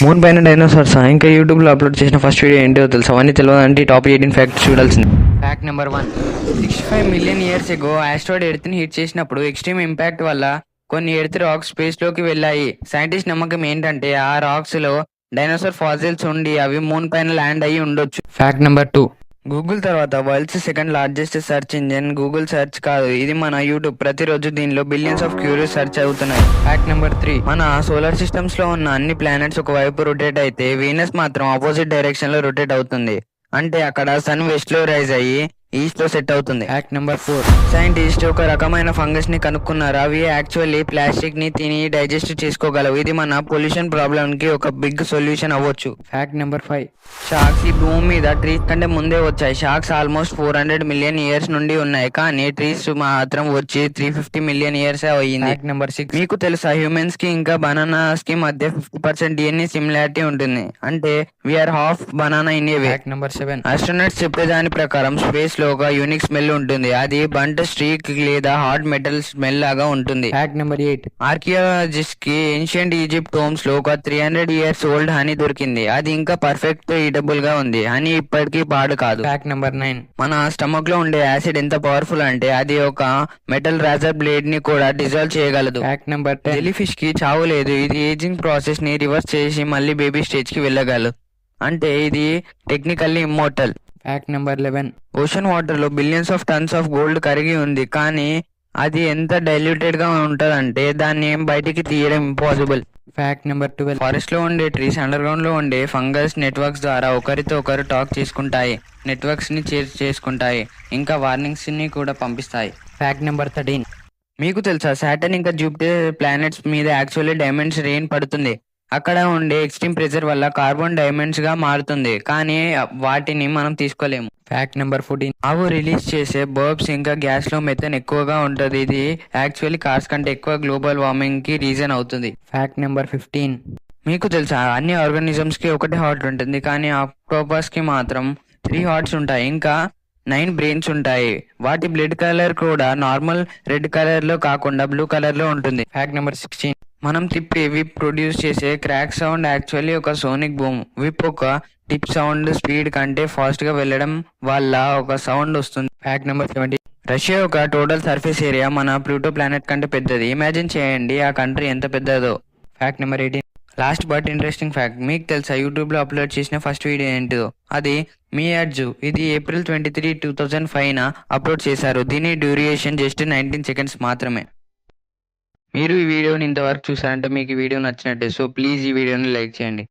Moon పైన dinosaurs ఇంకా యూట్యూబ్లో అప్లోడ్ చేసిన ఫస్ట్ వీడియో ఏంటో తెలుసా? అవన్నీ తెలియదంటే టాప్ 18 ఫ్యాక్ట్స్ చూడాల్సింది. Fact number 1, 65 million years ago asteroid ఎర్త్ని హిట్ చేసినప్పుడు ఎక్స్ట్రీమ్ ఇంపాక్ట్ వల్ల కొన్ని ఎర్త్ రాక్స్ స్పేస్లోకి వెళ్ళాయి. సైంటిస్ట్ నమ్మకం ఏంటంటే ఆ రాక్స్లో డైనోసార్ ఫాసిల్స్ ఉండి అవి మూన్ పైన ల్యాండ్ అయ్యి ఉండొచ్చు. ఫ్యాక్ట్ నెంబర్ 2, గూగుల్ తర్వాత world's second largest search engine Google search కాదు, ఇది మన యూట్యూబ్. ప్రతిరోజు దీనిలో బిలియన్స్ ఆఫ్ క్యూరీస్ సెర్చ్ అవుతున్నాయి. ఫ్యాక్ట్ నెంబర్ 3, మన సోలార్ సిస్టమ్స్ లో ఉన్న అన్ని ప్లానెట్స్ ఒకవైపు రొటేట్ అయితే వీనస్ మాత్రం ఆపోజిట్ డైరెక్షన్ లో రొటేట్ అవుతుంది. అంటే అక్కడ సన్ వెస్ట్ లో రైజ్ అయ్యి ఈస్ట్ లో సెట్ అవుతుంది. ఫ్యాక్ట్ నెంబర్ 4, సైంటిస్ట్ ఒక రకమైన ఫంగస్ ని కనుక్కున్నారు. అవి యాక్చువల్లీ ప్లాస్టిక్ ని తిని డైజెస్ట్ చేసుకోగలవు. ఇది మన పొల్యూషన్ ప్రాబ్లం కి ఒక బిగ్ సొల్యూషన్ అవ్వచ్చు. ఫ్యాక్ట్ నెంబర్ 5, షార్క్స్ ఈ భూమి మీద ట్రీస్ కంటే ముందే వచ్చాయి. షార్క్స్ ఆల్మోస్ట్ 400 మిలియన్ ఇయర్స్ నుండి ఉన్నాయి, కానీ ట్రీస్ మాత్రం వచ్చి 350 మిలియన్ ఇయర్స్ అయ్యింది. ఫ్యాక్ట్ నెంబర్ 6, మీకు తెలుసా హ్యూమన్స్ కి ఇంకా బనానాస్ కి మధ్య 50% డిఎన్ఏ సిమిలారిటీ ఉంటుంది. అంటే we're half banana in a way. Fact number 7, astronauts చెప్పేదాని ప్రకారం స్పేస్ లో ఒక యూనిక్ స్మెల్ ఉంటుంది. అది బంట్ స్ట్రీక్ లేదా హార్డ్ మెటల్ స్మెల్ లాగా ఉంటుంది. ఫ్యాక్ట్ నెంబర్ 8, ఆర్కియాలజిస్ట్ కి ఏన్షియంట్ ఈజిప్ట్ హోమ్స్ లో ఒక 300 ఇయర్స్ ఓల్డ్ హనీ దొరికింది. అది ఇంకా పర్ఫెక్ట్ ఈటబుల్ గా ఉంది. హనీ ఇప్పటికీ పాడు కాదు. ఫ్యాక్ట్ నెంబర్ 9, మన స్టమక్ లో ఉండే యాసిడ్ ఎంత పవర్ఫుల్ అంటే అది ఒక మెటల్ రాజర్ బ్లేడ్ ని కూడా డిజాల్వ్ చేయగలదు. ఫ్యాక్ట్ నెంబర్ 10, జెల్లీ ఫిష్ కి చావు లేదు. ఇది ఏజింగ్ ప్రాసెస్ ని రివర్స్ చేసి మళ్ళీ బేబీ స్టేజ్ కి వెళ్ళగలదు. అంటే ఇది technically immortal. Fact number 11, ocean water లో billions of tons of gold కరిగి ఉంది, కానీ అది ఎంత డైల్యూటెడ్ గా ఉంటదంటే దాన్ని ఏం బయటికి తీయడం ఇంపాసిబుల్. ఫ్యాక్ట్ నెంబర్ 12, ఫారెస్ట్ లో ఉండే ట్రీస్ అండర్ గ్రౌండ్ లో ఉండే ఫంగస్ నెట్వర్క్స్ ద్వారా ఒకరితో ఒకరు టాక్ చేసుకుంటాయి, నెట్వర్క్స్ ని చేసుకుంటాయి, ఇంకా వార్నింగ్స్ ని కూడా పంపిస్తాయి. ఫ్యాక్ట్ నెంబర్ 13, మీకు తెలుసా సాటర్న్ ఇంకా జూపిటర్ ప్లానెట్స్ మీద యాక్చువల్లీ డైమండ్స్ రెయిన్ పడుతుంది. అక్కడ ఉండే ఎక్స్ట్రీమ్ ప్రెషర్ వల్ల కార్బన్ డైమండ్స్ గా మారుతుంది, కానీ వాటిని మనం తీసుకోలేము. ఫ్యాక్ట్ నెంబర్ 14, ఆవు రిలీజ్ చేసే బర్బ్స్ ఇంకా గ్యాస్ లో మెథన్ ఎక్కువగా ఉంటుంది. ఇది యాక్చువల్లీ కార్స్ కంటే ఎక్కువ గ్లోబల్ వార్మింగ్ కి రీజన్ అవుతుంది. ఫ్యాక్ట్ నెంబర్ 15, మీకు తెలుసా అన్ని ఆర్గానిజమ్స్ కి ఒకటే హార్ట్ ఉంటుంది, కానీ ఆక్టోపస్ కి మాత్రం 3 హార్ట్స్ ఉంటాయి, ఇంకా 9 బ్రెయిన్స్ ఉంటాయి. వాటి బ్లడ్ కలర్ కూడా నార్మల్ రెడ్ కలర్ లో కాకుండా బ్లూ కలర్ లో ఉంటుంది. ఫ్యాక్ట్ నెంబర్ 16, మనం తిప్పి విప్ ప్రొడ్యూస్ చేసే క్రాక్ సౌండ్ యాక్చువల్లీ ఒక సోనిక్ బూమ్. విప్ ఒక టిప్ సౌండ్ స్పీడ్ కంటే ఫాస్ట్ గా వెళ్ళడం వల్ల ఒక సౌండ్ వస్తుంది. ఫ్యాక్ట్ నెంబర్ 17, రష్యా యొక్క టోటల్ సర్ఫేస్ ఏరియా మన ప్లూటో ప్లానెట్ కంటే పెద్దది. ఇమాజిన్ చేయండి ఆ కంట్రీ ఎంత పెద్దదో. Fact number 18, last but interesting fact, మీకు తెలుసా యూట్యూబ్ లో అప్లోడ్ చేసిన ఫస్ట్ వీడియో ఏంటిదో? అది మీ అర్జు. ఇది April 23, 2005 అప్లోడ్ చేశారు. దీని డ్యూరేషన్ జస్ట్ 19 సెకండ్స్ మాత్రమే. మీరు ఈ వీడియోని ఇంతవరకు చూసారంటే మీకు ఈ వీడియో నచ్చినట్టే. సో ప్లీజ్ ఈ వీడియోని లైక్ చేయండి.